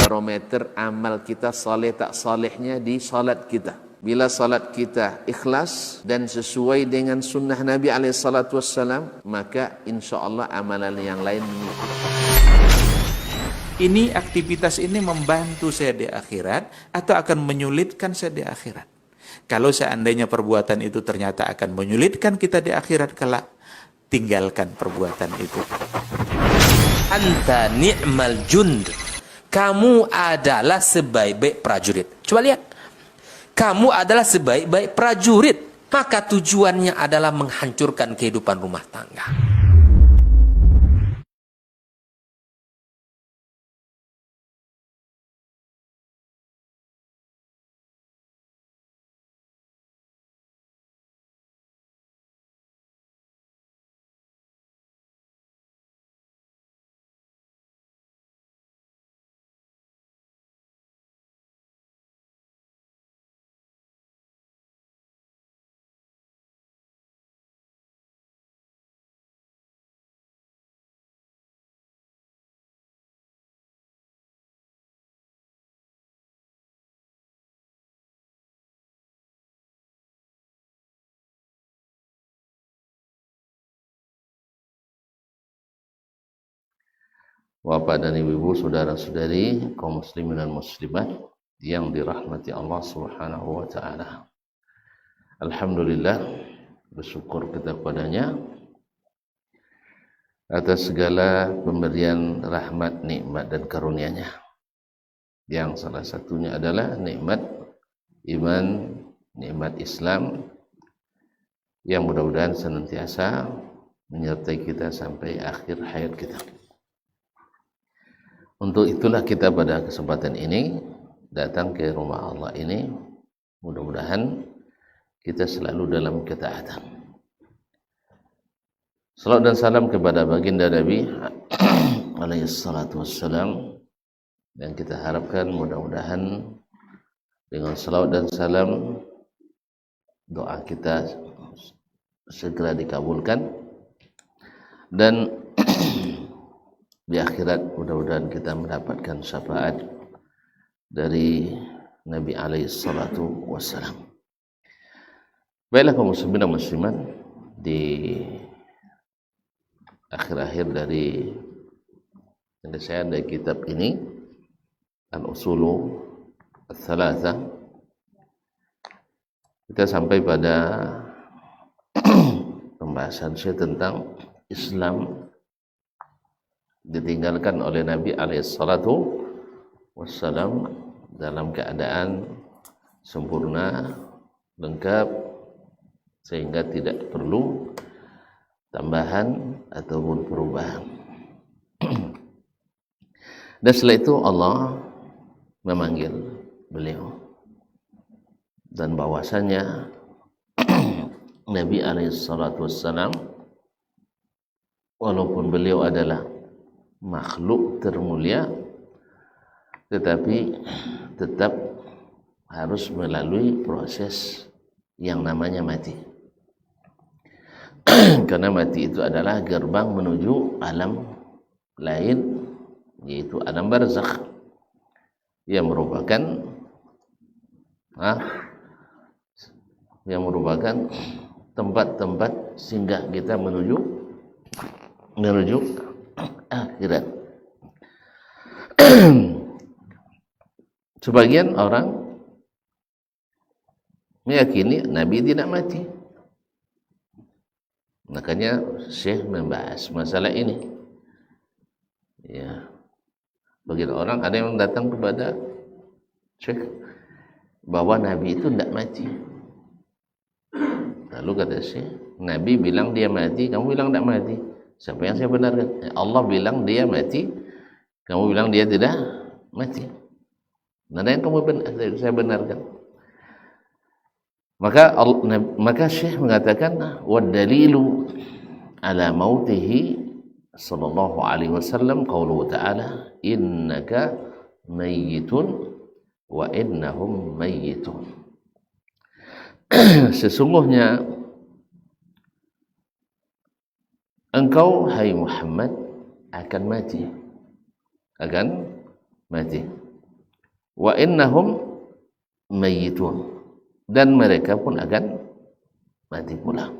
barometer amal kita saleh tak salehnya di salat kita. Bila salat kita ikhlas dan sesuai dengan sunnah Nabi SAW, maka insya Allah amalan yang lain mengikuti. Ini aktivitas ini membantu saya di akhirat atau akan menyulitkan saya di akhirat? Kalau seandainya perbuatan itu ternyata akan menyulitkan kita di akhirat kelak, tinggalkan perbuatan itu. Anta ni'mal jund. Kamu adalah sebaik-baik prajurit. Coba lihat. Kamu adalah sebaik-baik prajurit. Maka tujuannya adalah menghancurkan kehidupan rumah tangga. Bapak dan Ibu, saudara-saudari kaum muslimin dan muslimat yang dirahmati Allah Subhanahu wa taala. Alhamdulillah, bersyukur kita kepadanya atas segala pemberian rahmat, nikmat dan karunia-Nya. Yang salah satunya adalah nikmat iman, nikmat Islam yang mudah-mudahan senantiasa menyertai kita sampai akhir hayat kita. Untuk itulah kita pada kesempatan ini datang ke rumah Allah ini, mudah-mudahan kita selalu dalam ketaatan. Salawat dan salam kepada baginda Nabi alaihi salatu wassalam, dan kita harapkan mudah-mudahan dengan salawat dan salam doa kita segera dikabulkan, dan di akhirat mudah-mudahan kita mendapatkan syafaat dari Nabi alaihi salatu wassalam. Baiklah kaum muslimin dan muslimat, di akhir-akhir dari penyelesaian dari kitab ini Al-Usulu Ats-Tsalatsa, kita sampai pada pembahasan saya tentang Islam ditinggalkan oleh Nabi alaihissalatu wassalam dalam keadaan sempurna, lengkap, sehingga tidak perlu tambahan ataupun perubahan. Dan setelah itu Allah memanggil beliau, dan bahwasanya Nabi alaihissalatu wassalam walaupun beliau adalah makhluk termulia, tetapi tetap harus melalui proses yang namanya mati. Karena mati itu adalah gerbang menuju alam lain, yaitu alam barzakh, yang merupakan tempat-tempat singgah kita menuju akhirat. Sebagian orang meyakini Nabi tidak mati, makanya Syekh membahas masalah ini. Ya, bagian orang ada yang datang kepada Syekh bahwa Nabi itu tidak mati. Lalu kata Syekh, Nabi bilang dia mati, kamu bilang tidak mati. Siapa yang saya benarkan? Allah bilang dia mati, kamu bilang dia tidak mati. Mana yang saya benarkan? Maka Syekh mengatakan, wad dalilu ala mautihi sallallahu alaihi wasallam qauluhu ta'ala innaka mayyitun wa innahum mayyitun. Sesungguhnya engkau, hai Muhammad, akan mati. wa innahum mayyitun, dan mereka pun akan mati pula.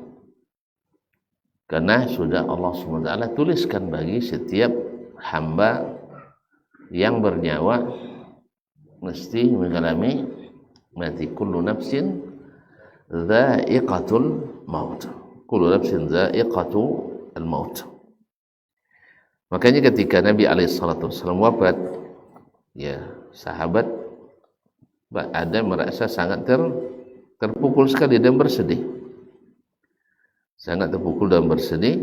Karena sudah Allah SWT tuliskan bagi setiap hamba yang bernyawa mesti mengalami mati. Kullu nafsin dha'iqatul maut. Kullu nafsin dha'iqatul maut. Makanya ketika Nabi SAW wafat, ya sahabat ada merasa sangat terpukul sekali dan bersedih. Sangat terpukul dan bersedih,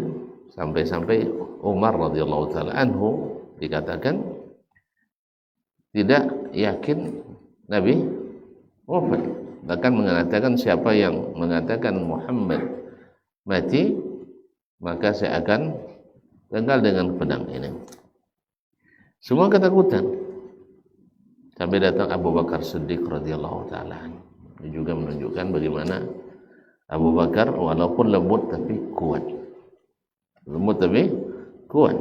sampai-sampai Umar radhiyallahu taala anhu dikatakan tidak yakin Nabi wafat, bahkan mengatakan siapa yang mengatakan Muhammad mati maka saya akan tenggal dengan pedang ini. Semua ketakutan, sampai datang Abu Bakar Siddiq radhiyallahu taala. Ini juga menunjukkan bagaimana Abu Bakar walaupun lembut tapi kuat. Lembut tapi kuat.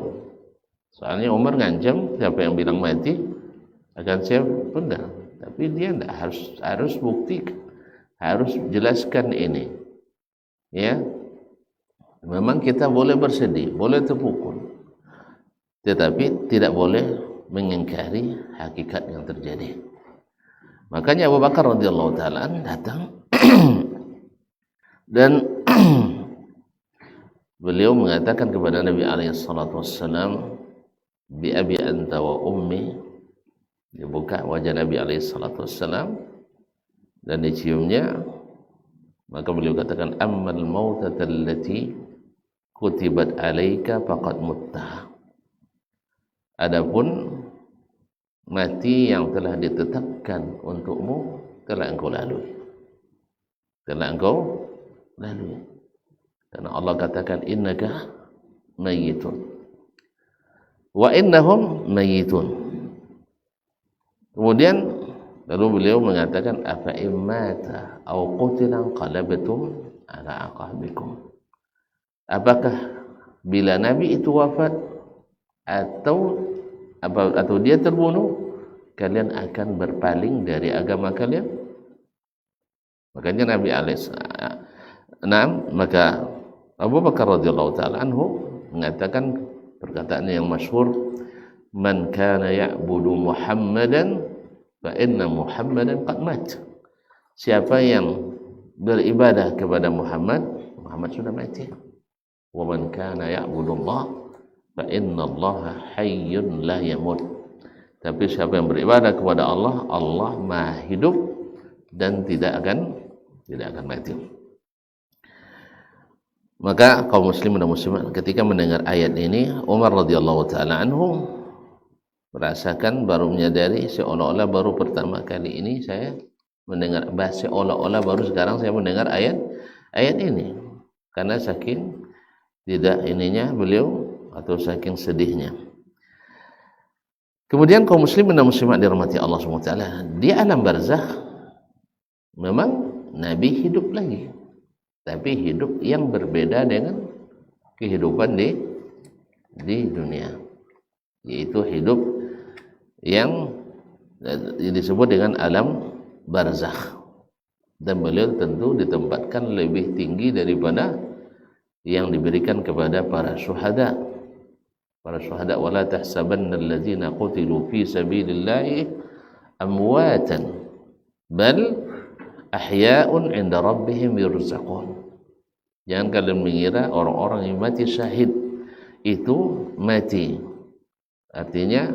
Soalnya Umar ngancam siapa yang bilang mati akan saya pedang. Tapi dia tidak harus buktikan, harus jelaskan ini. Ya, memang kita boleh bersedih, boleh terpukul, tetapi tidak boleh mengingkari hakikat yang terjadi. Makanya Abu Bakar radhiyallahu taala datang dan beliau mengatakan kepada Nabi SAW, bi abi anta wa ummi. Dia buka wajah Nabi SAW dan diciumnya, maka beliau katakan, ammal mautata allati kutibat alaika faqad mutta. Adapun mati yang telah ditetapkan untukmu telah engkau lalui. Telah engkau lalui. Karena Allah katakan innaka mayyitun wa innahum mayyitun. Kemudian lalu beliau mengatakan afa immata aw qutila qalabtum ala aqabikum. Apakah bila Nabi itu wafat atau dia terbunuh, kalian akan berpaling dari agama kalian? Makanya Nabi maka Abu Bakar radhiyallahu taala anhu mengatakan perkataan yang masyhur, man kana ya'budu Muhammadan fa inna Muhammadan qad mat. Siapa yang beribadah kepada Muhammad, Muhammad sudah mati. Wa man kana ya'budu Allah fa inna Allah hayyun la yamut. Tapi siapa yang beribadah kepada Allah, Allah Maha hidup dan tidak akan mati. Maka kaum muslimin dan muslimat ketika mendengar ayat ini, Umar radhiyallahu taala anhu merasakan, baru menyadari seolah-olah baru pertama kali ini saya mendengar, seolah-olah baru sekarang saya mendengar ayat ini, karena saking tidak ininya beliau atau saking sedihnya. Kemudian kaum muslimin dan muslimat dirahmati Allah SWT, di alam barzakh memang Nabi hidup lagi, tapi hidup yang berbeda dengan kehidupan di dunia, yaitu hidup yang disebut dengan alam barzakh. Dan beliau tentu ditempatkan lebih tinggi daripada yang diberikan kepada para syuhada. Para syuhada, wala tahsabanna allazina qutilu fi sabilillahi amwatan bal ahya'un 'inda rabbihim yurzaqun. Jangan kalian mengira orang-orang yang mati syahid itu mati, artinya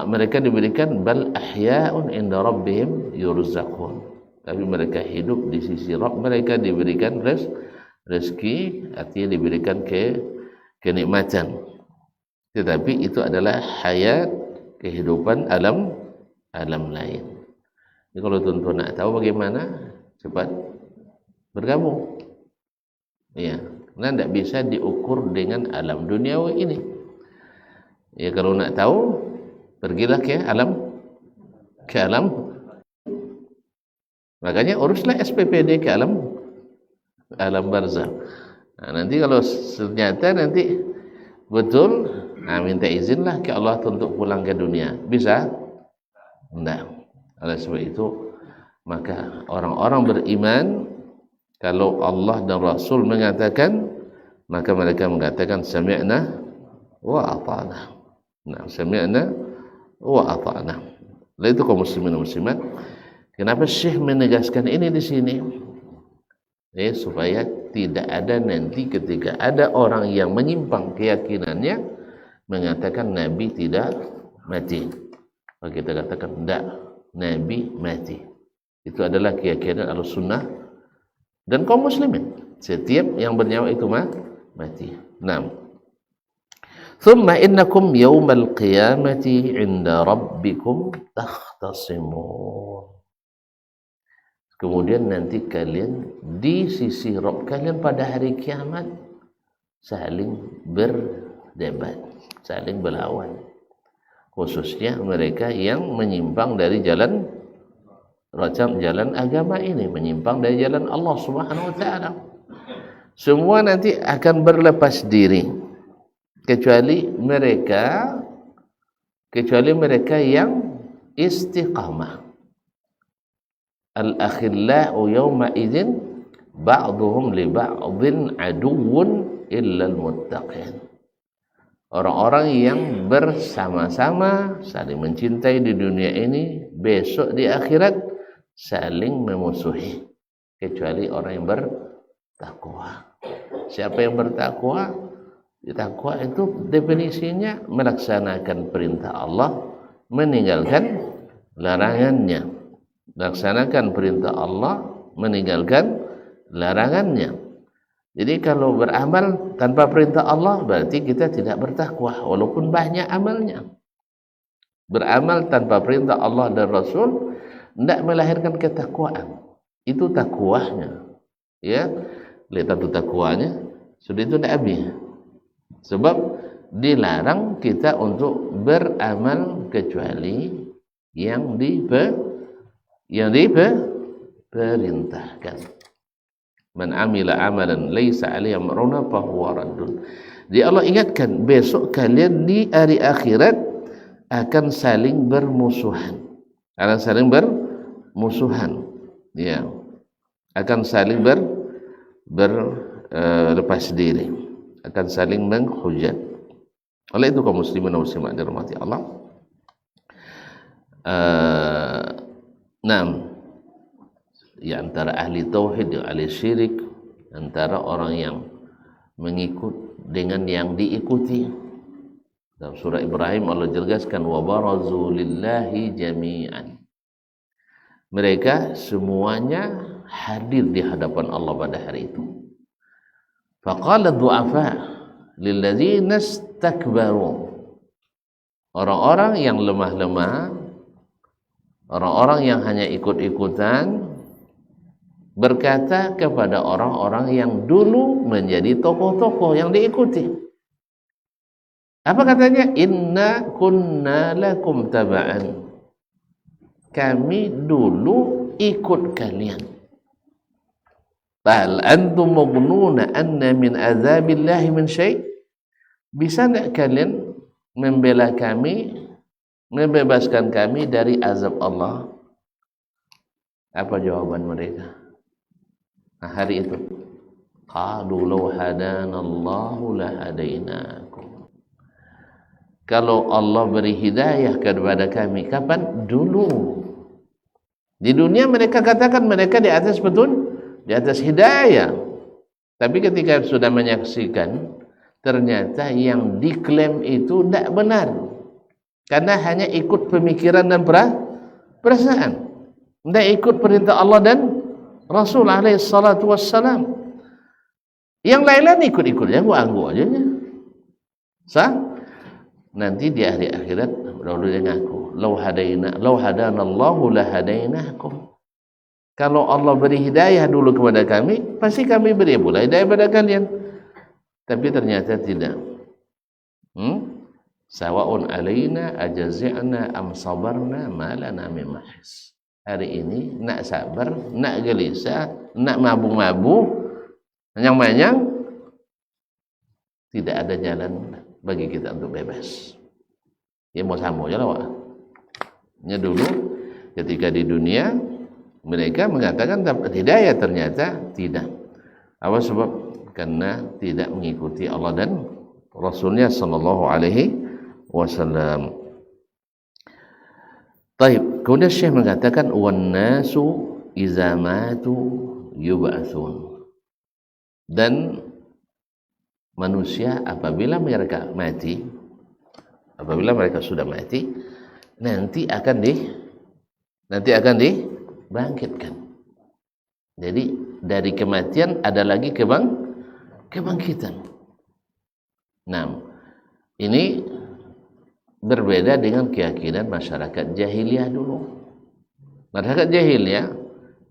mereka diberikan bal ahya'un 'inda rabbihim yurzaqun, tapi mereka hidup di sisi Rabb mereka, diberikan rezeki, artinya diberikan kenikmatan. Tetapi itu adalah hayat, kehidupan alam lain. Jadi kalau tuan-tuan nak tahu bagaimana, cepat bergabung. Ya, karena tidak bisa diukur dengan alam duniawi ini. Ya, kalau nak tahu, pergilah ke alam. Makanya uruslah SPPD ke alam barzakh. Nah, nanti kalau ternyata nanti betul, minta izinlah ke Allah untuk pulang ke dunia. Bisa? Nah, oleh sebab itu maka orang-orang beriman kalau Allah dan Rasul mengatakan, maka mereka mengatakan sami'na wa ata'na. Nah, sami'na wa ata'na. Lalu itu kaum muslimin dan muslimat. Kenapa Syekh menegaskan ini di sini? Supaya tidak ada nanti ketika ada orang yang menyimpang keyakinannya mengatakan Nabi tidak mati. Kalau kita katakan tidak, Nabi mati. Itu adalah keyakinan Ahlussunnah dan kaum muslimin. Setiap yang bernyawa itu mati. 6. Thumma innakum yawmal qiyamati 'inda rabbikum takhtasimun. Kemudian nanti kalian di sisi Rabb kalian pada hari kiamat saling berdebat, saling berlawan. Khususnya mereka yang menyimpang dari jalan agama ini, menyimpang dari jalan Allah Subhanahu wa taala. Semua nanti akan berlepas diri kecuali mereka yang istiqamah. Al-akhillau yawma idzin ba'dhum li ba'dhin aduwwun illa al-muttaqin. Orang-orang yang bersama-sama saling mencintai di dunia ini, besok di akhirat saling memusuhi kecuali orang yang bertakwa. Siapa yang bertakwa? Takwa itu definisinya melaksanakan perintah Allah, meninggalkan larangannya. Laksanakan perintah Allah, meninggalkan larangannya. Jadi kalau beramal tanpa perintah Allah berarti kita tidak bertakwa walaupun banyak amalnya. Beramal tanpa perintah Allah dan Rasul tidak melahirkan ketakwaan. Itu takwanya. Ya, lihat itu takwanya sudah itu tidak habis. Sebab dilarang kita untuk beramal kecuali yang diperintahkan. Man amila amalan laisa alaihi amruna fahuwa raddun. Jadi Allah ingatkan besok kalian di hari akhirat akan saling bermusuhan. Akan saling bermusuhan. Ya. Akan saling berlepas diri. Akan saling menghujat. Oleh itu kaum muslimin dan muslimat dirahmati Allah. 6. Ya, antara ahli tauhid dan ahli syirik, antara orang yang mengikut dengan yang diikuti. Dalam surah Ibrahim Allah jelaskan wa barazu lillahi jami'an. Mereka semuanya hadir di hadapan Allah pada hari itu. Faqala du'afa lilladzina istakbaru. Orang-orang yang lemah-lemah, orang-orang yang hanya ikut-ikutan berkata kepada orang-orang yang dulu menjadi tokoh-tokoh yang diikuti. Apa katanya? Inna kunna lakum taba'an. Kami dulu ikut kalian. Hal antum mughnuna anna min azabillahi min syai'? Bisa enggak kalian membela kami, membebaskan kami dari azab Allah? Apa jawaban mereka? Nah, hari itu qalu law hadanallahu lahadainakum. Kalau Allah beri hidayah kepada kami, kapan? Dulu. Di dunia mereka katakan mereka di atas betul, di atas hidayah. Tapi ketika sudah menyaksikan, ternyata yang diklaim itu tidak benar. Karena hanya ikut pemikiran dan perasaan. Tidak ikut perintah Allah dan Rasul alaihi salatu wassalam. Yang lain-lain ikut-ikut ya, gua aja nya. Sah? Nanti di hari akhirat lalu dia ngaku, "Lau hadanallahu lahadainakum." Kalau Allah beri hidayah dulu kepada kami, pasti kami beri pula hidayah kepada kalian. Tapi ternyata tidak. Sawa'un alaina ajazi'na am sabarna ma lana min mahis. Hari ini nak sabar, nak gelisah, nak mabu-mabu, manyang-manyang, tidak ada jalan bagi kita untuk bebas. Ya mau sama aja lah, Wak. Dulu ketika di dunia mereka mengatakan dapat hidayah, ternyata tidak. Apa sebab? Karena tidak mengikuti Allah dan Rasulnya sallallahu alaihi wasallam. Taib. Kemudian Syekh mengatakan wan nasu iza matu yub'atsun. Dan manusia apabila mereka mati, apabila mereka sudah mati, nanti akan dibangkitkan. Jadi dari kematian ada lagi kebangkitan. Nah, ini berbeda dengan keyakinan masyarakat jahiliyah dulu. Masyarakat jahiliyah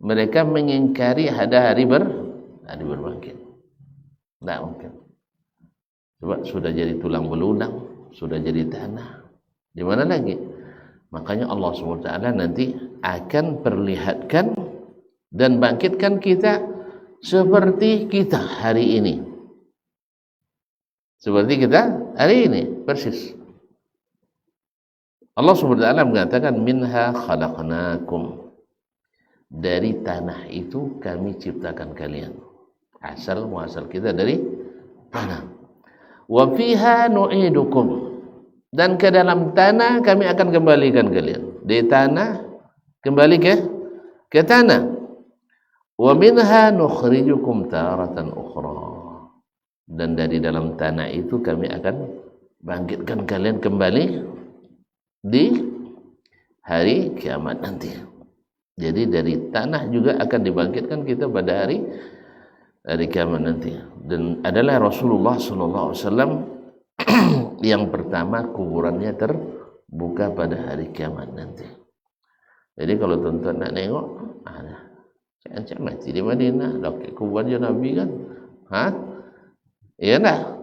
mereka mengingkari ada hari berbangkit. Tidak mungkin. Sebab sudah jadi tulang belulang, sudah jadi tanah. Di mana lagi? Makanya Allah SWT nanti akan perlihatkan dan bangkitkan kita seperti kita hari ini. Seperti kita hari ini, persis. Allah SWT mengatakan minha khalaqnakum. Dari tanah itu kami ciptakan kalian. Asal muasal kita dari tanah. Wa fiha nu'idukum. Dan ke dalam tanah kami akan kembalikan kalian. Di tanah kembali ke tanah. Wa minha nukhrijukum taratan ukhra. Dan dari dalam tanah itu kami akan bangkitkan kalian kembali di hari kiamat nanti. Jadi dari tanah juga akan dibangkitkan kita pada hari kiamat nanti. Dan adalah Rasulullah SAW yang pertama kuburannya terbuka pada hari kiamat nanti. Jadi kalau tuan-tuan nak tengok, saya mati di Madinah, laki kuburan Nabi kan? Ya dah.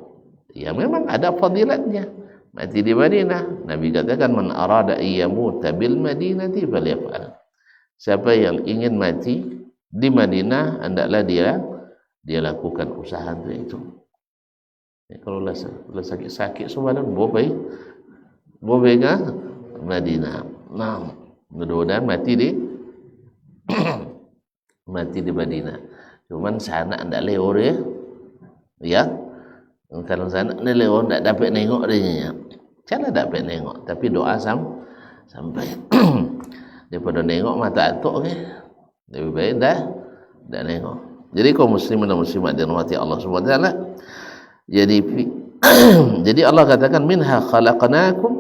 Ya memang ada fadilatnya. Mati di Madinah. Nabi katakan man arada ayyamuta bil Madinati falyaf'al. Siapa yang ingin mati di Madinah, hendaklah dia lakukan usaha untuk itu. Ya, kalau lah sakit-sakit semua dan boleh ke Madinah. Nah, mudah-mudahan mati di Madinah. Cuman sana anda lewat ya. Kalau sana anda lewat tak dapat nengok dia. Cara dapat nengok, tapi doa sampai. Daripada nengok mata atuk lebih baik dah nengok. Jadi kaum muslimin dan muslimat dirahmati Allah SWT. Jadi Allah katakan minha khalaqnakum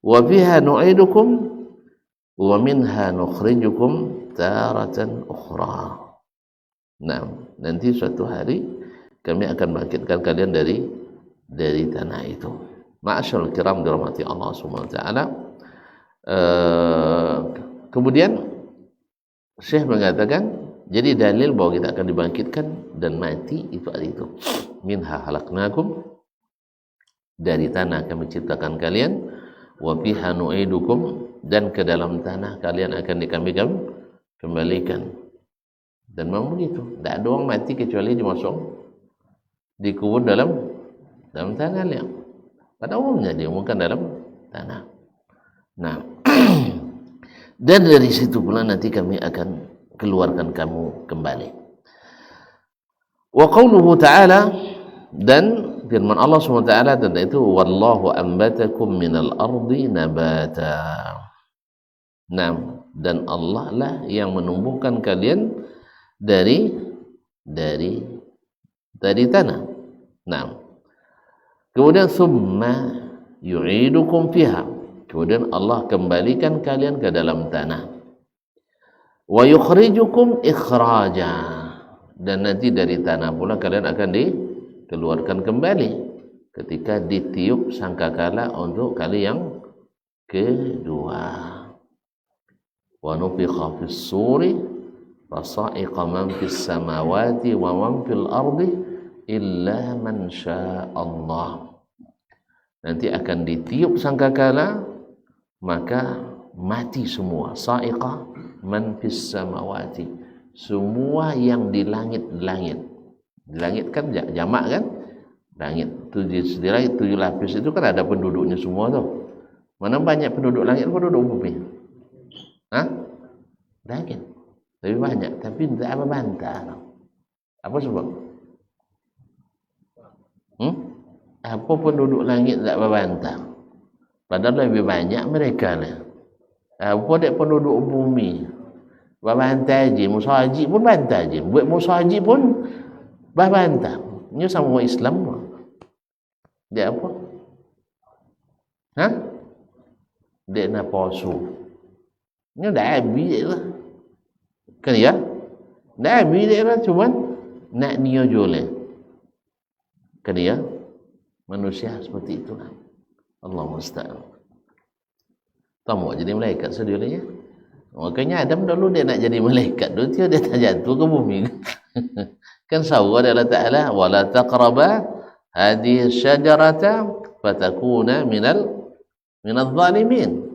wa fiha nu'idukum wa minha nukhrijukum taratan ukhra. Nah, nanti suatu hari kami akan bangkitkan kalian dari tanah itu. Ma'asyarul kiram dirahmati Allah SWT. Kemudian Syekh mengatakan jadi dalil bahwa kita akan dibangkitkan dan mati itu hari itu. Minha khalaqnakum, dari tanah kami ciptakan kalian, wa fiha nu'idukum, dan ke dalam tanah kalian akan kami kembalikan. Dan memang begitu, tidak ada orang mati kecuali dimasuk dikubur dalam tanah liang. Pada umumnya diumumkan dalam tanah. Nah, dan dari situ pula nanti kami akan keluarkan kamu kembali. Wa qauluhu ta'ala, dan firman Allah SWT tentang itu, wallahu ambatakum minal ardi nabata. Nah, dan Allah lah yang menumbuhkan kalian dari tanah. Nah, kemudian summa yu'idukum fiha, kemudian Allah kembalikan kalian ke dalam tanah. Wa yukhrijukum ikhraja, dan nanti dari tanah pula kalian akan dikeluarkan kembali ketika ditiup sangkakala untuk kali yang kedua. Wa nufikha fis suri fasa'iqa man fis samawati wa man fil ardi illa man syaa Allah. Nanti akan ditiup sangkakala, maka mati semua. Sa'iqah man fis samawati, semua yang di langit-langit. Di langit kan jamak kan? Langit. Tujuh lapis itu kan ada penduduknya semua tu. Mana banyak penduduk langit, penduduk bumi. Hah? Daging. Lebih banyak, tapi tidak apa bantah. Apa sebab? Apa penduduk langit tidak berbantah? Padahal lebih banyak mereka lah. Apa dek penduduk bumi? Berbantah je, musuh haji pun bantah je. Buat musuh haji pun berbantah. Ini sama orang Islam. Dia apa? Hah? Dia nak puasa. Ini dah habis je lah. Kan ya? Dah habis je lah, cuman nak niat jualan. Kan ya? Manusia seperti itulah. Allah musta'an. Tamu jadi malaikat sedulurnya. Makanya Adam dulu dia nak jadi malaikat dulu dia tak jatuh ke bumi. Kan sawwa Allah Ta'ala wala taqraba hadhihi syajarata fatakuna minal zalimin.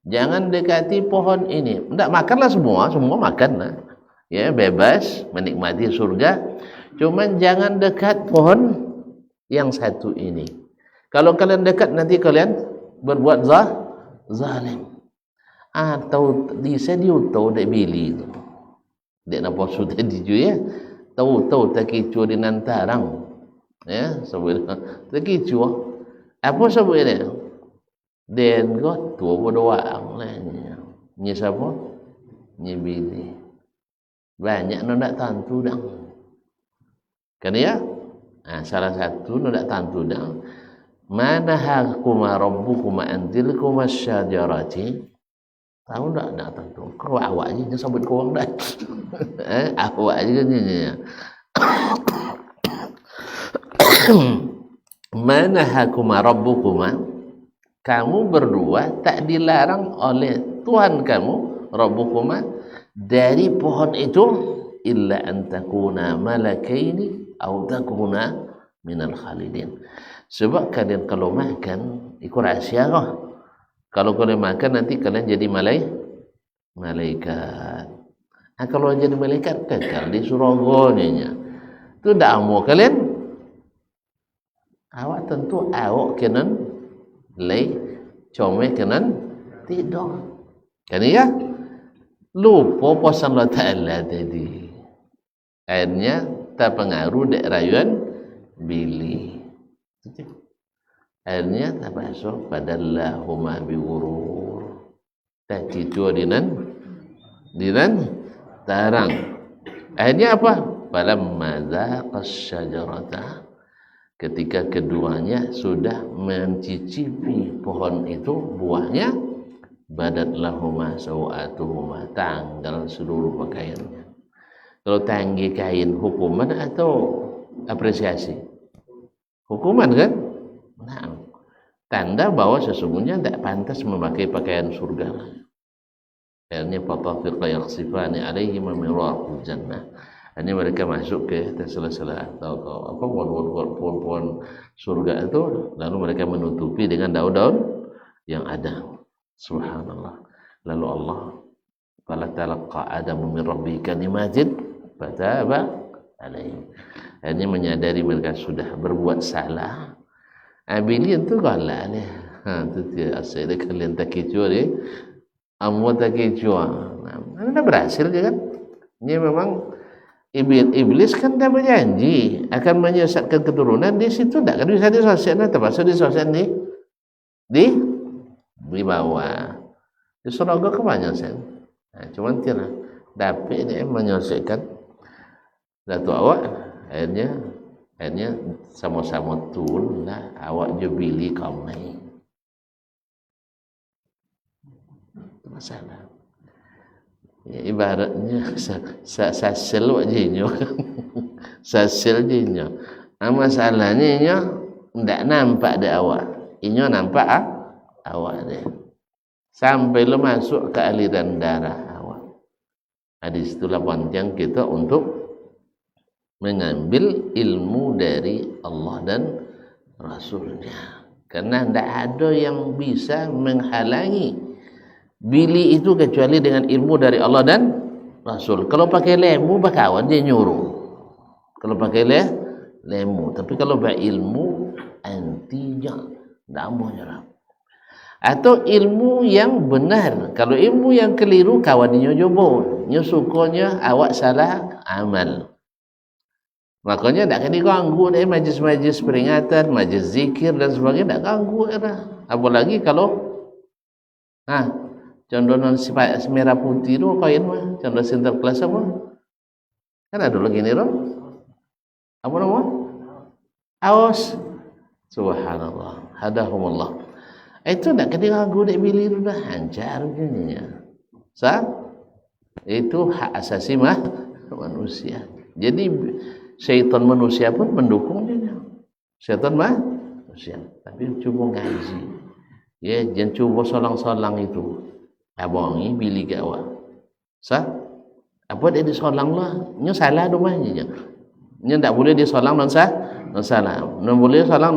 Jangan dekati pohon ini. Enggak makanlah semua makanlah. Ya, bebas menikmati surga. Cuman jangan dekat pohon yang satu ini. Kalau kalian dekat nanti kalian berbuat zalim. Atau saya tahu dak bili tu. Dek nak puasa tadi ju ya. Tahu tak kicu di nantarang. Ya, sebab tak kicu. Apa sebab dia? Den go tua berdoa lah. Ni siapa? Ni bili. Banyak nak tantu dah. Kan ya? Salah satu nak tantu dah. Mana hakuma rabbukuma antilkuma syajarati. Tahu tak nak tentu. Kau awak je sebut kau orang dah. Awak je kan ni. Mana hakuma rabbukuma? Kamu berdua tak dilarang oleh Tuhan kamu, rabbukuma, dari pohon itu illa an takuna malakaini atau takuna minal khalidin. Sebab kalian kalau makan ikut rahsia kau. Kalau kalian makan nanti kalian jadi malaikat. Kalau jadi malaikat kekal di surganya. Itu dak mau kalian. Awak tentu awak kenan comel kenan tidur. Kan ya? Lupa pesan Allah Ta'ala tadi. Akhirnya terpengaruh dek rayuan bili. Akhirnya termasuk padallahuma bighurur. Tak kicu dinan tarang. Akhirnya apa? Falamma dzaqas syajarata. Ketika keduanya sudah mencicipi pohon itu buahnya, badat lahuma sawatuhuma, tanggal seluruh pakaiannya. Kalau tanggi kain hukuman atau apresiasi? Hukuman kan? Nah, tanda bahwa sesungguhnya tidak pantas memakai pakaian surga. Akhirnya fatafiqa yakhsifani alaihim min waraqil jannah. Hanya mereka masuk ke sela-sela atau apa pohon-pohon surga itu, lalu mereka menutupi dengan daun-daun yang ada. Subhanallah. Lalu Allah qala talaqa Adamu min rabbihi kalimatin fataba alaihim. Hanya menyadari mereka sudah berbuat salah. Abilin tu kalah ni. Tu dia asal dia kalian tak kecoh dia. Amu tak kecoh. Anda berhasil je kan? Ini memang iblis kan dah berjanji akan menyesatkan keturunan di situ tak kan bisa disesatkan, terpaksa disesatkan di bawah. Di surga ke banyak sen. Cuma tidak dapat dia menyesatkan Datuk awak. Akhirnya sama-sama tun lah awak jubili kaum lain. Masalah. Ya, ibaratnya sasil wajihnya. Sasil jinnya. Masalahnya nya ndak nampak dak awak. Inyo nampak awak dia. Sampai lo masuk ke aliran darah awak. Di situlah penting kita untuk mengambil ilmu dari Allah dan Rasulnya. Karena tidak ada yang bisa menghalangi bili itu kecuali dengan ilmu dari Allah dan Rasul. Kalau pakai lemu bakawan dia nyuruh. Kalau pakai lemu, tapi kalau berilmu antinya tidak mau nyerap. Atau ilmu yang benar. Kalau ilmu yang keliru, kawannya jobol. Nyo sukonya awak salah amal. Makanya tak kena ganggu deh majlis-majlis peringatan, majlis zikir dan sebagainya, tak ganggu dah. Apalagi kalau contoh non merah putih tu kain mah, contoh center kelas apa? Kan ada lagi ni roh. Apa nama? Aos. Subhanallah. Hadahumullah. Itu tak kena ganggu dek bili tu dah hancar gininya. Itu hak asasi manusia. Jadi syaitan manusia pun mendukung dia. Syaitan manusia. Tapi cuba ngaji. Ya, jangan cuba solang-solang itu. Abang ni bili ke awak. Apa dia disolang lah. Nya salah tu mah nya. Nya tak boleh disolang non salah. Non boleh solang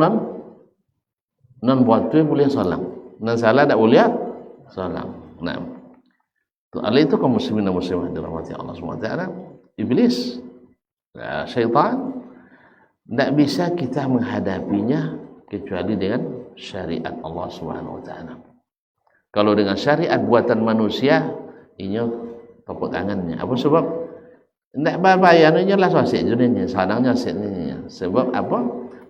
non buat tu boleh solang. Non salah tak boleh solang. Nah. Tu Allah itu kaum muslimin dan muslimat dirahmati Allah SWT. Iblis, syaitan, tak bisa kita menghadapinya kecuali dengan syariat Allah SWT. Kalau dengan syariat buatan manusia, ini tepuk tangannya. Apa sebab? Tak bayarnya lah sosik juninya, sadangnya setnya. Sebab apa?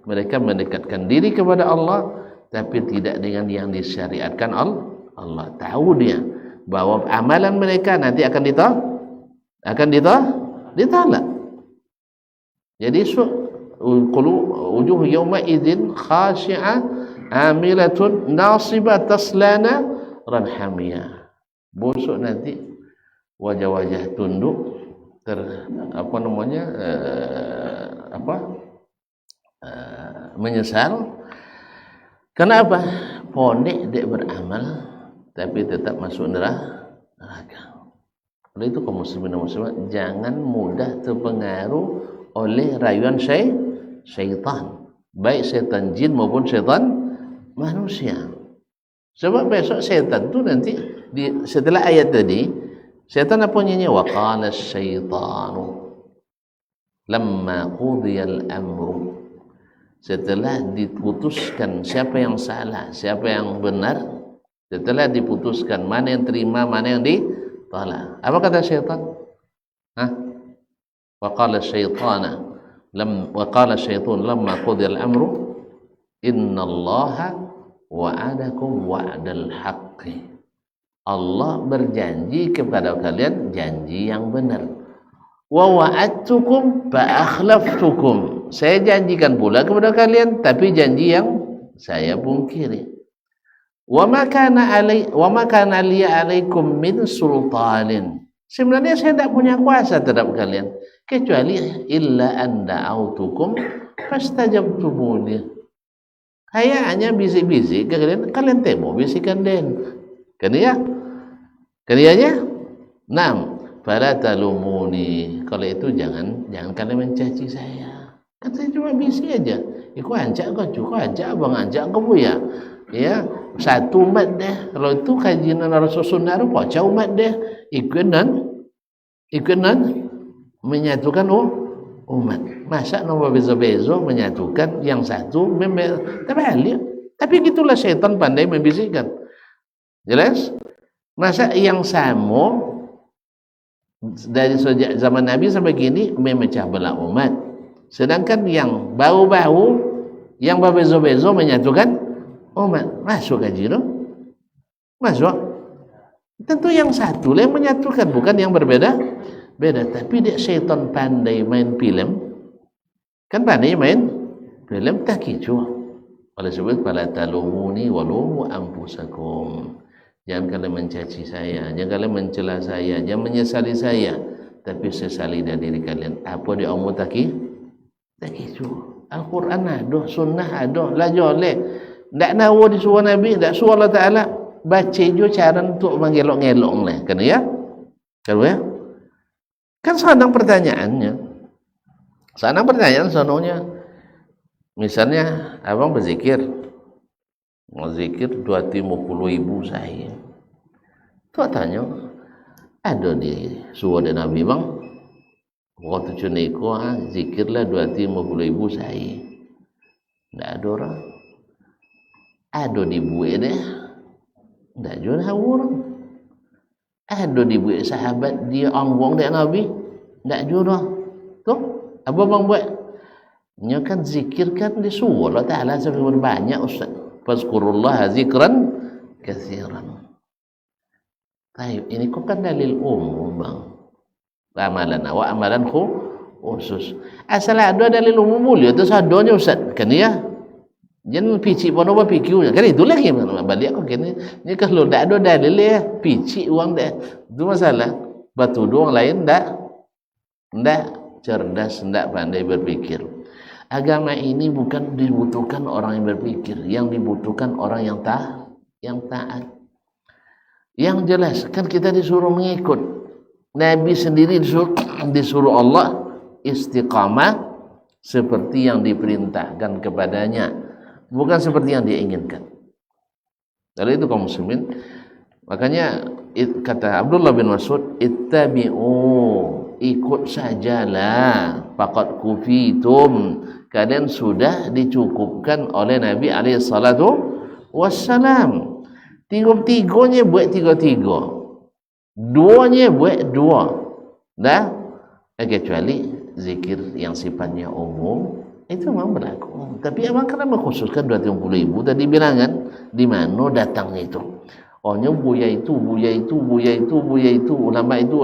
Mereka mendekatkan diri kepada Allah, tapi tidak dengan yang disyariatkan Allah. Tahu dia bahwa amalan mereka nanti akan ditolak. Jadi wujuh yawma idzin khashi'ah amilatun nasibah taslana ranhamiyah. Besok nanti wajah-wajah tunduk menyesal. Kenapa? Pondek dek beramal tapi tetap masuk neraka. Oleh itu kaum muslimin dan muslimat jangan mudah terpengaruh oleh rayuan syaitan, baik syaitan jin maupun syaitan manusia. Sebab besok syaitan tu nanti setelah ayat tadi, syaitan apa nyanyi? Wa qala asyaitanu lamma qudiyal amru. Setelah diputuskan siapa yang salah, siapa yang benar, setelah diputuskan mana yang terima, mana yang ditolak. Apa kata syaitan? Wa qala asyaitanu lamma qudiyal amru innallaha wa'adakum wa'dal haqqi. Allah berjanji kepada kalian janji yang benar. Wa wa'adtukum fa akhlaftukum. Saya janjikan pula kepada kalian tapi janji yang saya pungkiri. Wa ma kana li alaikum min sultanin. Sebenarnya saya tidak punya kuasa terhadap kalian kecuali illa an da'autukum fastajabtumuni. Saya hanya bisik-bisik ke kalian temu bisikan den. Kaliannya? Naam, fala talumuni. Kalau itu jangan kalian mencaci saya. Kan saya cuma bisik aja. Iku anjak kau anjak abang anjak kau ya. Ya, satu umat deh. Kalau itu kajian Rasul Sunnah itu pocah umat deh. Ikunan menyatukan umat. Masa nombor bezo-bezo menyatukan yang satu terbalik. Tapi gitulah syaitan pandai membisikkan. Jelas? Masa yang sama dari sejak zaman Nabi sampai kini memecah belah umat. Sedangkan yang bau-bau, yang bezo-bezo menyatukan umat. Masuk kaji tu? Masuk. Tentu yang satu lah yang menyatukan, bukan yang berbeda. Tapi dia syaitan pandai main film. Kan pandai main film tak kicu. Oleh sebab fala talumuni walumu anfusakum. Jangan kalian mencaci saya, jangan kalian mencela saya, jangan menyesali saya, tapi sesali dari diri kalian. Apa dia omong tak kicu. Al-Quran ada, sunnah ada, lah joleh. Tak nawa disuruh Nabi, tak suruh Allah Ta'ala. Baca je cara untuk mengelok-ngelok lah. Kan ya? Kan senang pertanyaannya. Sononya. Misalnya, abang berzikir. Mau zikir 250.000 saya. Tuan tanya, ada di suruh dari Nabi bang? Waktu cuniko, zikirlah 250.000 saya. Tak ada orang. Ada di buik deh. Tak juga orang. Ada dibuat sahabat dia angwang dia Nabi. Tak juga. Tu, apa bang buat? Nya kan zikir kan disuruh Allah Ta'ala sampai berbanyak Ustaz. Fazkurullah zikran katsiran. Baik, ini kok kan dalil umum bang. Amalan awak amalan khusus. Asal ada dalil umum mulia tu sadonya Ustaz. Kan ya? Jangan picik pun apa pikirnya. Kan itu lagi balik aku kini. Ni kalau tak ada dalil ya picik uang dah. Itu masalah. Batu doang lain tak cerdas, tak pandai berpikir. Agama ini bukan dibutuhkan orang yang berpikir, yang dibutuhkan orang yang taat. Yang jelas kan kita disuruh mengikut. Nabi sendiri disuruh Allah istiqamah seperti yang diperintahkan kepadanya, bukan seperti yang dia inginkan. Dari itu kaum muslimin, makanya kata Abdullah bin Mas'ud, ittabi'u, ikut sajalah, faqad kufitum, kalian sudah dicukupkan oleh Nabi alaihi salatu wassalam. Tiga-tiganya buat tiga-tiga, duanya buat dua. Dah, kecuali zikir yang sifatnya umum itu memang berlaku. Tapi abang kenapa khususkan 230.000 tadi bilangan? Di mana datangnya itu? Ohnya buya itu, ulama itu.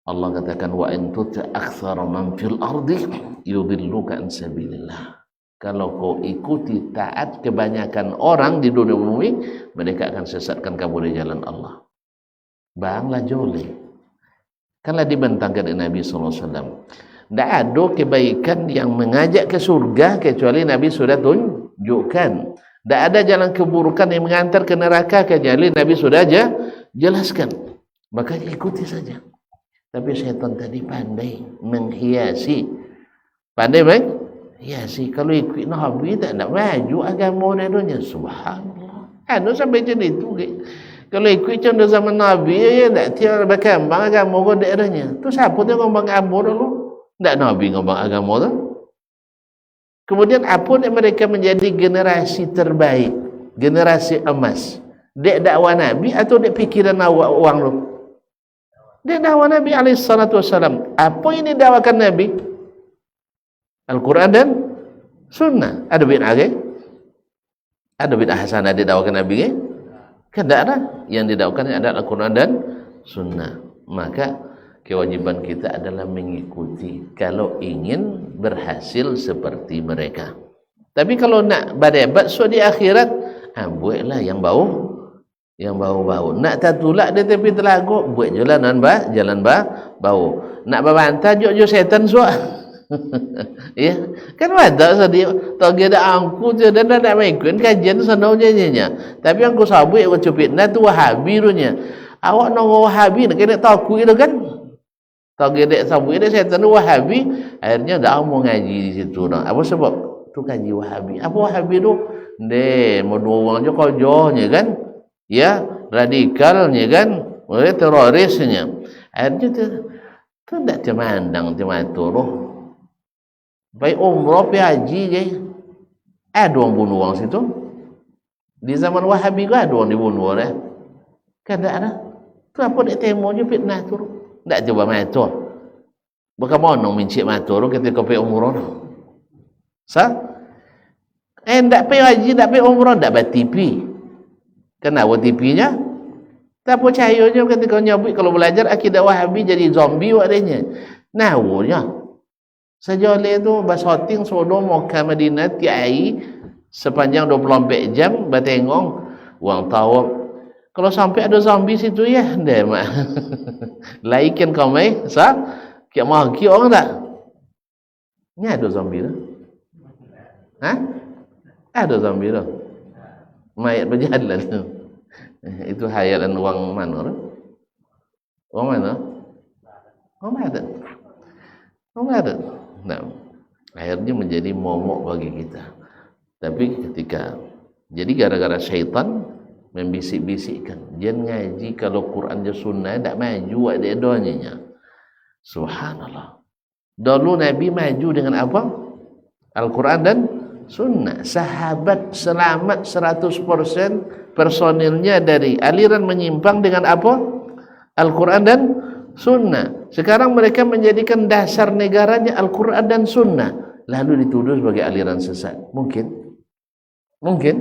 Allah katakan wa in tuti aktsara man fil ardi yudilluka an sabilillah. Kalau kau ikuti taat kebanyakan orang di dunia bumi, mereka akan sesatkan kamu dari jalan Allah. Banglah joleh. Kanlah dibentangkan Nabi sallallahu alaihi wasallam. Tak ada kebaikan yang mengajak ke surga kecuali Nabi sudah tunjukkan. Tak ada jalan keburukan yang mengantar ke neraka kecuali Nabi sudah jelaskan. Maka ikuti saja. Tapi syaitan tadi pandai menghiasi. Pandai menghiasi. Kalau ikut Nabi tak nak maju agama dia. Subhanallah. Ada sampai macam itu. Kalau ikut contoh zaman Nabi, ya tak tiada berkembang agama dia. Tu siapa tu ngomong agama dulu? Tak Nabi ngomong agama tu. Kemudian apa yang mereka menjadi generasi terbaik, generasi emas? Dek dakwah Nabi atau dek pikiran awang lu? Dek dakwah Nabi alaihi salatu wassalam. Apa ini dakwakan Nabi? Al-Quran dan Sunnah. Ada bid'ah ke? Ada bid'ah hasanah didakwakan Nabi ke? Kan tak ada. Yang didakwakan adalah Al-Quran dan Sunnah. Maka kewajiban kita adalah mengikuti kalau ingin berhasil seperti mereka. Tapi kalau nak berdebat so di akhirat, buatlah yang bau. Nak tertulak di tepi telaga, buat jalan bau. Nak berbantah jo setan so. Ya, kan ada sedih tak ada angku je dan nak mengikut kajian senaunya. Tapi angku sabuk aku cupit na tu Wahabi runya. Awak nak Wahabi nak kena tahu itu kan? Tak gedek sabuk dia setan Wahabi, akhirnya dah mau ngaji di situ nah. Apa sebab? Tu kaji Wahabi. Apa Wahabi tu? Mau dua orang je kojohnya kan? Ya, radikalnya kan? Terorisnya. Akhirnya tu tak temandang tematuruh. Baik umrah pergi haji je. Ada orang bunuh orang situ. Di zaman Wahabi ke ada orang dibunuh orang. Kan tak ada. Tu apa dia temo je fitnah tu. Tak coba matur. Bukan monong mincik matur ketika pergi umrah. Tak pergi haji, tak pergi umrah, tak buat TV. Kenapa TV-nya? Tak percayanya ketika nyabut kalau belajar akidah Wahabi jadi zombie wadanya. Nawanya. Sejauh itu basoting Sodom Makkah Madinah tiai sepanjang 24 jam batengong uang tawab. Kalau sampai ada zombie situ ya deh mak. Laikan kau mai kiak maki orang tak? Ni ada zombie tu. Ada zombie tu. Mayat berjalan tu. Itu hayalan uang mana tu? Uang mana? Uang ada. Uang ada. Nah, akhirnya menjadi momok bagi kita. Tapi ketika jadi gara-gara syaitan membisik-bisikkan, jangan ngaji kalau Quran dan Sunnah tak maju ada doanya. Subhanallah. Dulu Nabi maju dengan apa? Al-Quran dan Sunnah. Sahabat selamat 100% personilnya dari aliran menyimpang dengan apa? Al-Quran dan Sunnah. Sekarang mereka menjadikan dasar negaranya Al-Quran dan Sunnah, lalu dituduh sebagai aliran sesat. Mungkin? Mungkin?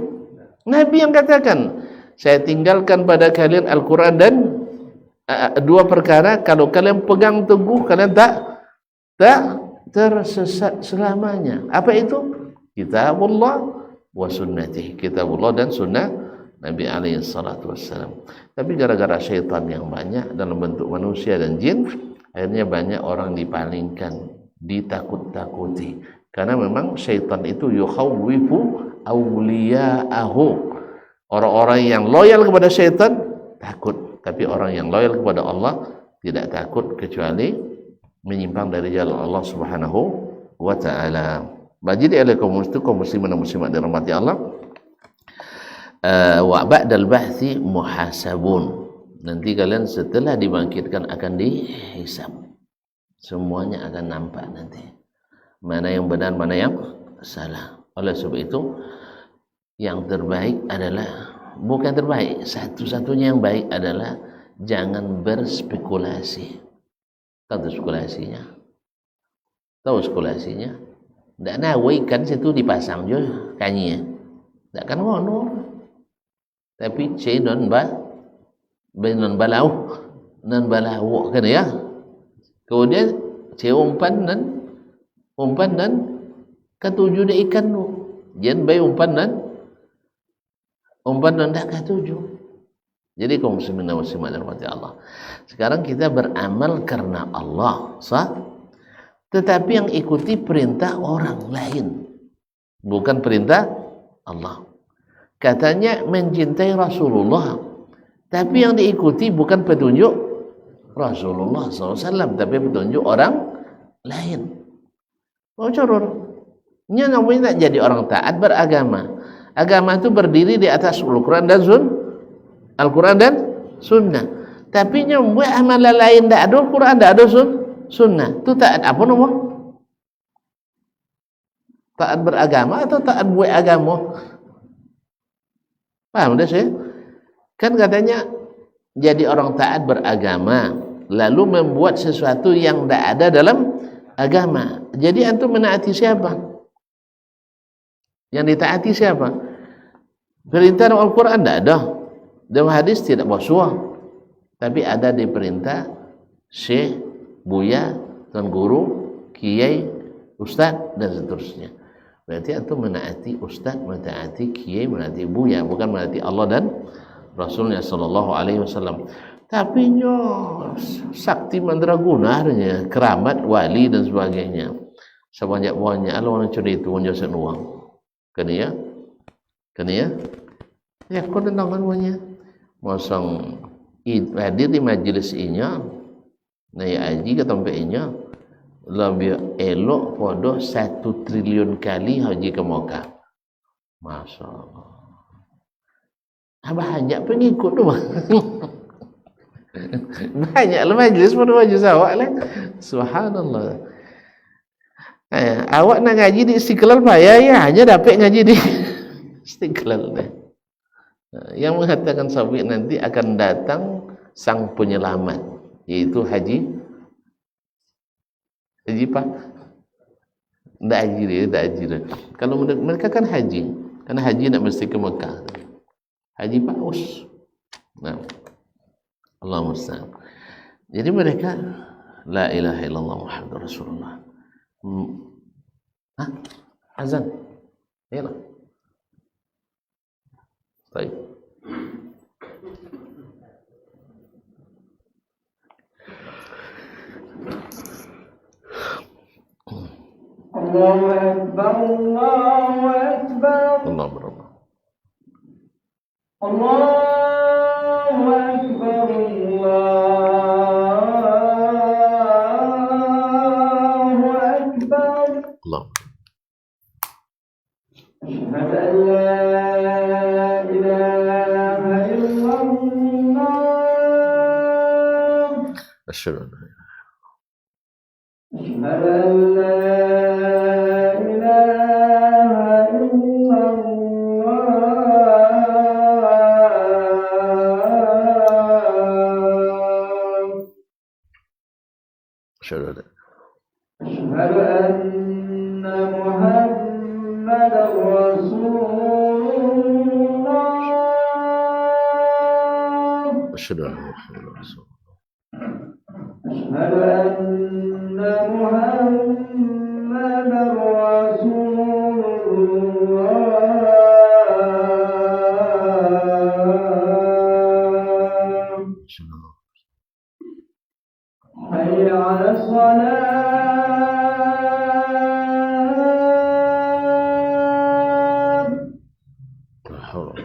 Nabi yang katakan, saya tinggalkan pada kalian Al-Quran dan dua perkara, kalau kalian pegang teguh, kalian tak tersesat selamanya. Apa itu? Kitabullah wa sunnatih. Kitabullah dan sunnah Nabi alaihi salatu wassalam. Tapi gara-gara syaitan yang banyak dalam bentuk manusia dan jin, akhirnya banyak orang dipalingkan, ditakut-takuti. Karena memang syaitan itu yukhawwifu awliya'ahu. Orang-orang yang loyal kepada syaitan takut, tapi orang yang loyal kepada Allah tidak takut kecuali menyimpang dari jalan Allah Subhanahu wa taala. Jadi oleh kaum muslimin dan muslimat dirahmati Allah, wa ba'dal ba'tsi muhasabun. Nanti kalian setelah dibangkitkan akan dihisab. Semuanya akan nampak nanti. Mana yang benar, mana yang salah. Oleh sebab itu, yang terbaik adalah, bukan terbaik, satu-satunya yang baik adalah jangan berspekulasi. Tahu spekulasinya? Tahu spekulasinya? Tak nawai ikan situ dipasang je kanyi. Tak kan ngono. Tapi cai non balau kan ya. Kemudian cai umpan dan ketujuh dah ikan tu. Jan bai umpan dan dah ketujuh. Jadi kaum muslimin dan muslimat dirahmati Allah. Sekarang kita beramal karena Allah, sah? Tetapi yang ikuti perintah orang lain, bukan perintah Allah. Katanya mencintai Rasulullah, tapi yang diikuti bukan petunjuk Rasulullah SAW, tapi petunjuk orang lain. Mau coror, nya namanya nak jadi orang taat beragama. Agama itu berdiri di atas Al-Quran dan Sunnah. Tapi nyambuh amalan lain tak ada Quran, tak ada Sunnah. Itu taat apa nama? Taat beragama atau taat buat agama? Paham dah saya? Kan katanya jadi orang taat beragama, lalu membuat sesuatu yang tak ada dalam agama. Jadi antum menaati siapa? Yang ditaati siapa? Perintah dalam Al-Quran tak ada, dalam hadis tidak bersuah, tapi ada di perintah Syekh, Buya, Tuan Guru, Kiai, Ustaz dan seterusnya. Berarti antum menaati Ustaz, menaati Kiai, menaati Buya, bukan menaati Allah dan Rasulnya sallallahu alaihi wasallam. Tapi sakti mandragunanya, keramat, wali dan sebagainya. Sebanyak-banyak Allah orang curi itu menjadi uang. Kena ya? Ya kau dengar namanya. Mosong hadir di majlis inya, naya aji ke tempat inya, lebih elok pada 1 triliun kali haji ke Mekah. Masya Allah. Banyak pengikut tu. Banyaklah majlis pada majlis awak lah. Subhanallah. Awak nak ngaji di Istiqlal payah ya, hanya dapat ngaji di Istiqlal. Yang mengatakan sabit nanti akan datang sang penyelamat, yaitu haji Pak. Tak haji dia. Kalau mereka kan haji, karena haji nak mesti ke Mekah. Haji Paus. Nah, Allah musta'an. Jadi mereka la ilaha illallah Muhammadur Rasulullah. Azan. Yalah. Baik. Allahu Akbar, Allahu Akbar. Allah berapa? Allahu Akbar, Allahu Akbar. Allah. Asyhadu an la ilaha illallah. Asyhadu an la أشهد أن لا إله إلا الله Asyhadu أشهد أن محمدا رسول الله أشهد أن محمدا رسول أشهد أن محمدا رسول الله حي على الصلاة لا حول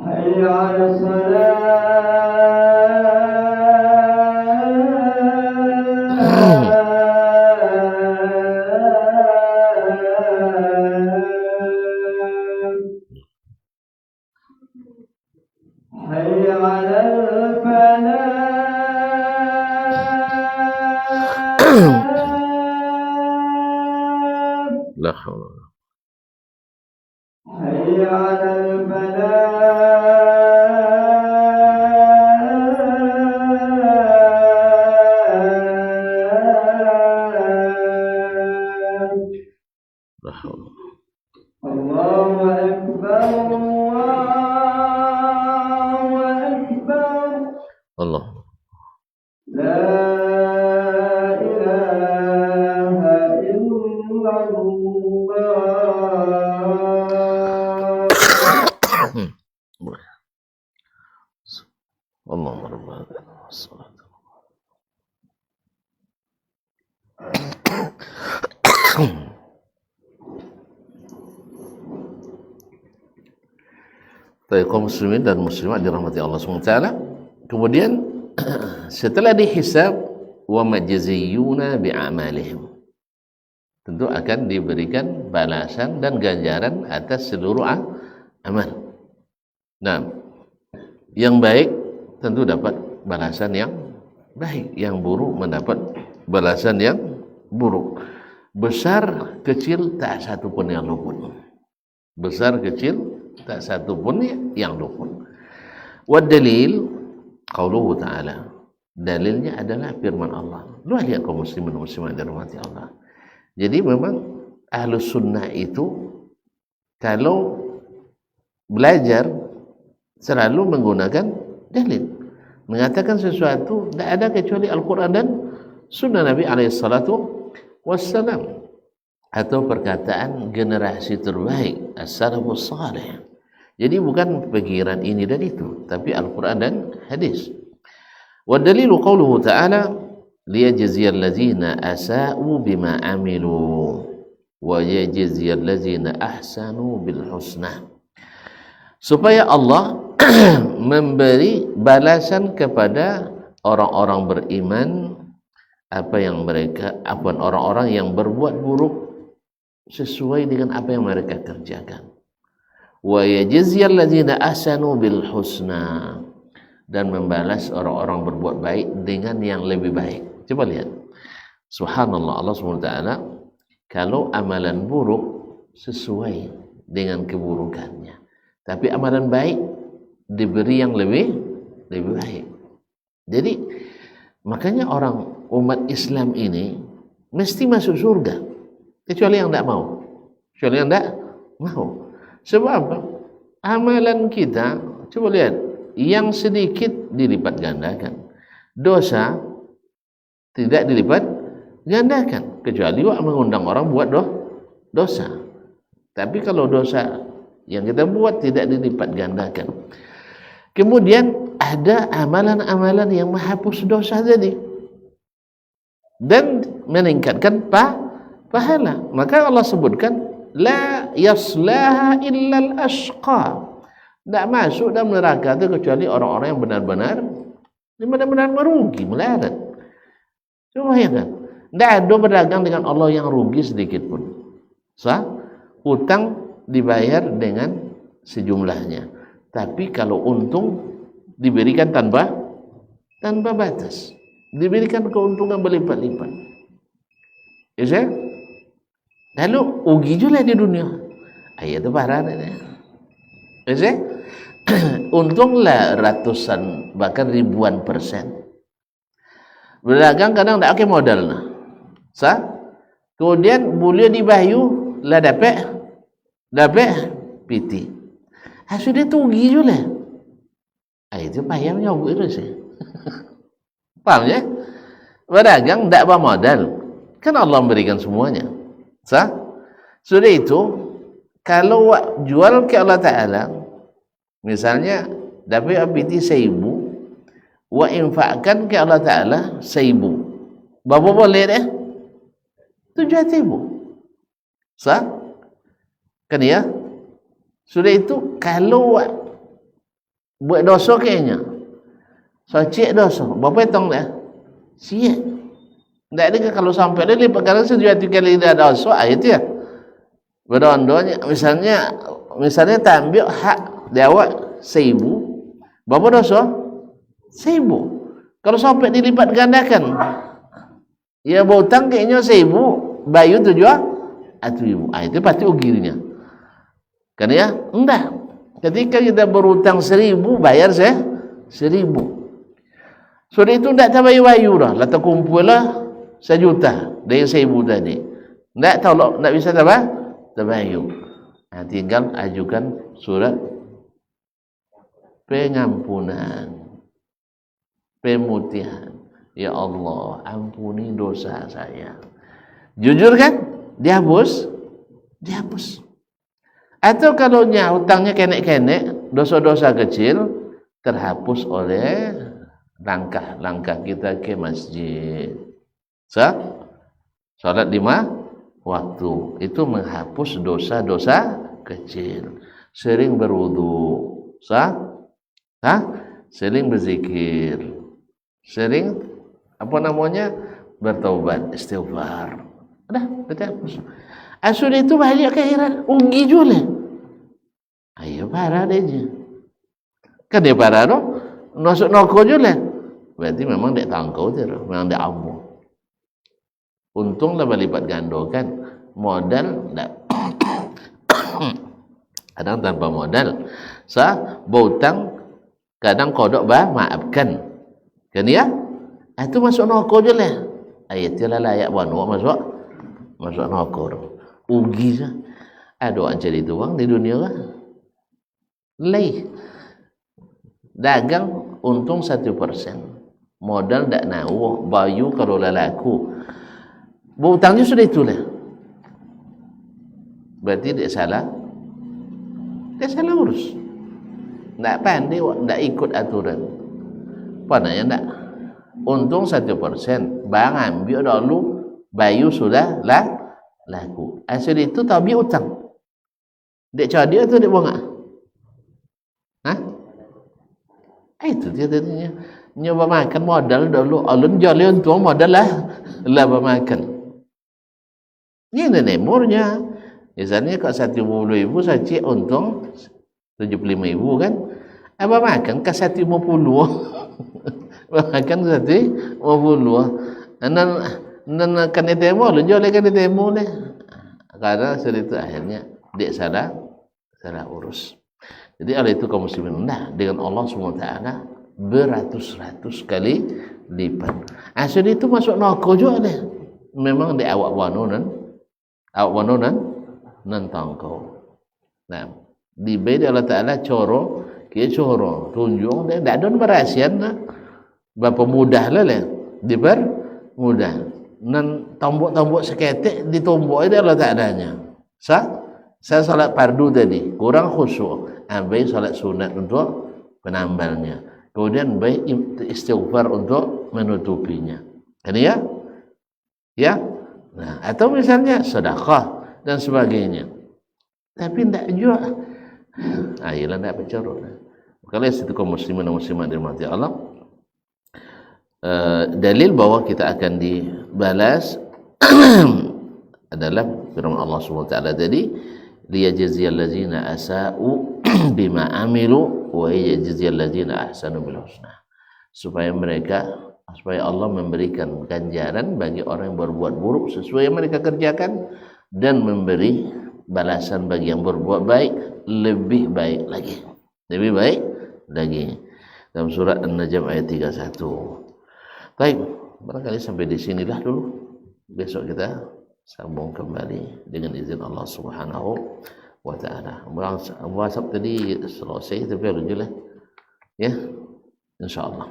حي على الصلاة حي على الفلاح لا حول حي على الفلاح لا حول الله أكبر الله أكبر الله لا إله إلا الله اللهم رب هذا الصلاة Baik, kaum muslimin dan muslimat dirahmati Allah SWT. Kemudian setelah dihisab, wa majziyuna bi'amalihim, tentu akan diberikan balasan dan ganjaran atas seluruh amal. Nah, yang baik tentu dapat balasan yang baik, yang buruk mendapat balasan yang buruk. Besar kecil tak satu pun yang luput. Besar kecil tak satu pun yang luput. Wad dalil qauluhu ta'ala, dalilnya adalah firman Allah. Lu lihat kaum muslimin dan muslimat dirahmati Allah. Jadi memang ahlus sunnah itu kalau belajar selalu menggunakan dalil, mengatakan sesuatu tidak ada kecuali Al-Quran dan sunnah Nabi alaihissalatu wassalam, atau perkataan generasi terbaik as-salafus salih. Jadi bukan pikiran ini dan itu, tapi Al-Quran dan hadis. Wa dalilu qauluhu ta'ala liyajziyal ladzina asa'u bima amilu wa yajziyal ladzina ahsanu bil husna, supaya Allah memberi balasan kepada orang-orang beriman apa yang mereka, orang-orang yang berbuat buruk sesuai dengan apa yang mereka kerjakan. Wa yajziyal ladzina ahsanu bil husna, dan membalas orang-orang berbuat baik dengan yang lebih baik. Coba lihat, subhanallah, Allah SWT kalau amalan buruk sesuai dengan keburukannya, tapi amalan baik diberi yang lebih baik. Jadi makanya orang umat Islam ini mesti masuk surga, kecuali yang tidak mau. Kecuali yang tidak mau. Sebab apa? Amalan kita, coba lihat, yang sedikit dilipat gandakan, dosa tidak dilipat gandakan, kecuali mengundang orang buat dosa. Tapi kalau dosa yang kita buat tidak dilipat gandakan. Kemudian ada amalan-amalan yang menghapus dosa tadi dan meningkatkan pahala. Maka Allah sebutkan la yaslaha illal ashqa, tidak masuk dalam neraka itu kecuali orang-orang yang benar-benar merugi, melarat. Coba bayangkan, tidak ada berdagang dengan Allah yang rugi sedikit pun. Hutang dibayar dengan sejumlahnya, tapi kalau untung diberikan tanpa batas, diberikan keuntungan berlipat-lipat. Ya, lalu ugi juga di dunia. Ayat itu parah ini. Ya, untunglah ratusan bahkan ribuan persen. Berdagang kadang tak pakai modal nah. Kemudian boleh dibayu lah dapat piti. Sudah tugi je lah. Itu payah nyobok itu sih. Faham ya? Berdagang tak bermodal. Kan Allah memberikan semuanya. Sudah itu, kalau jual ke Allah Ta'ala, misalnya dapat piti 1,000, wa infakkan ke Allah Ta'ala 1,000. Berapa boleh deh? 7,000. Kan ya? Sudah itu, kalau buat dosa kayaknya, cek dosa, berapa hitung dah? Siap. Tak ada kalau sampai dia lipat kali 7,000 kali dia dosa, itu ya. Berdoa-doanya, misalnya tak ambil hak dia awak 1,000, berapa dosa? 1,000. Kalau sampai dilipat gandakan, ya berhutang kayaknya 1,000, bayu 7,000. Itu pasti ugirnya. Kan ya? Enggak. Ketika kita berhutang 1,000, bayar 1,000. Sudah itu enggak terbayu-bayu dah. Lah terkumpul lah 1 juta dari 1,000 tadi. Enggak tahu, enggak bisa terbayu. Tinggal ajukan surat pengampunan, pemutihan. Ya Allah, ampuni dosa saya. Jujur kan? Dihapus. Atau kalau hutangnya kenek-kenek, dosa-dosa kecil terhapus oleh langkah-langkah kita ke masjid. Salat 5 waktu itu menghapus dosa-dosa kecil. Sering berwudu, sering berzikir, sering bertaubat, istighfar. Terhapus. Sudah itu balik ke akhirat, ugi juga. Ayo parah dia. Kan dia parah tu, masuk neraka juga. Berarti memang dia tangkau dia, memang dia ampuh. Untunglah berlipat gandakan modal tak. Kadang tanpa modal. Berhutang kadang kodok maafkan. Kan ya? Itu masuk neraka je lah. Ayatnya layak masuk neraka tu. Ugi je. Ada orang cari tuang di dunia lah. Dagang untung 1%. Modal tak nahu, bayu kalau laku. Berhutangnya sudah itulah. Berarti dia salah urus. Tak pandai, tak ikut aturan. Pananya tak. Untung 1%. Bang ambil dulu, bayu sudah laku. Asal itu tabi utang. Dia cari dia tu dia buang. Itu dia tadinya. Nyoba makan modal dulu. Alun jual untung modal lah bermakan. Ini nemurnya. Misalnya kalau 150,000 saja untung 75,000 kan. Apa makan ke 150. Makan 150. Dan kan demo lu jual kan demo deh. Karena setelah itu akhirnya dia salah urus. Jadi oleh itu kaum muslimin dengan Allah SWT beratus-ratus kali lipat. Asal itu masuk neraka juga deh. Memang dia awak wanonan tangkau. Nah, di beda Allah Ta'ala coro tunjuk dia tak ada berasian lah. Berapa mudah lah mudah. Dan tombok-tombok seketik ditombok dia Allah Ta'alanya. Saya salat fardu tadi kurang khusyuk. Baik salat sunat untuk penambalnya. Kemudian baik istighfar untuk menutupinya. Kan ya? Ya? Nah, atau misalnya sedekah dan sebagainya. Tapi tidak juga. Ayolah tidak bercarut. Kalau itu kaum muslimin dan muslimat dirahmati Allah. Dalil bahwa kita akan dibalas adalah firman Allah SWT tadi, liyajziyal ladzina asa'u bima amilu wa yajziyal ladzina ahsanu bil husna. Supaya Allah memberikan ganjaran bagi orang yang berbuat buruk sesuai yang mereka kerjakan dan memberi balasan bagi yang berbuat baik lebih baik lagi. Dalam surat An-Najm ayat 31. Baik, barangkali sampai di sinilah dulu. Besok kita sambung kembali dengan izin Allah Subhanahu wa taala. WhatsApp tadi selesai tapi alhamdulillah ya, insyaallah.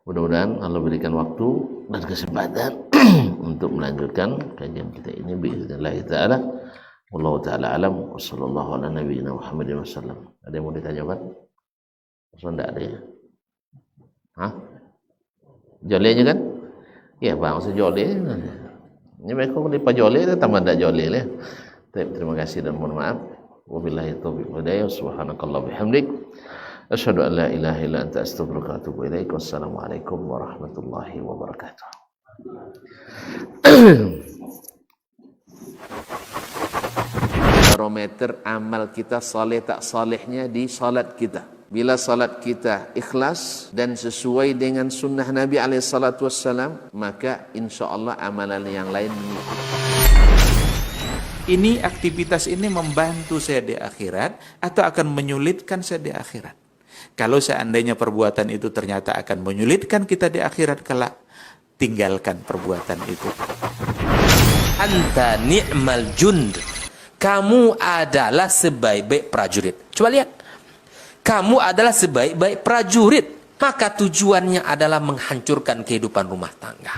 Mudah-mudahan Allah berikan waktu dan kesempatan untuk melanjutkan kajian kita ini biiznillah taala. Wallahu taala alam wa sallallahu ala nabiyyina Muhammadin wasallam. Ada yang mau ditanya Pak? Masa enggak ada ya? Hah? Jolenya kan? Ya Pak, maksud jole. Ini mereka di pajole itu tambah ndak jole ya. Terima kasih dan mohon maaf. Wabillahi taufiq wal hidayah. Subhanakallah bihamdik. Asyhadu an la ilaha illa anta astaghfiruka wa atubu ilaik. Wassalamualaikum warahmatullahi wabarakatuh. Barometer amal kita saleh tak salehnya di salat kita. Bila salat kita ikhlas dan sesuai dengan sunnah Nabi SAW, maka insya Allah amalan yang lain mengikuti. Ini aktivitas ini membantu saya di akhirat atau akan menyulitkan saya di akhirat. Kalau seandainya perbuatan itu ternyata akan menyulitkan kita di akhirat kelak, tinggalkan perbuatan itu. Anta ni'mal jund. Kamu adalah sebaik-baik prajurit. Coba lihat. Kamu adalah sebaik-baik prajurit. Maka tujuannya adalah menghancurkan kehidupan rumah tangga.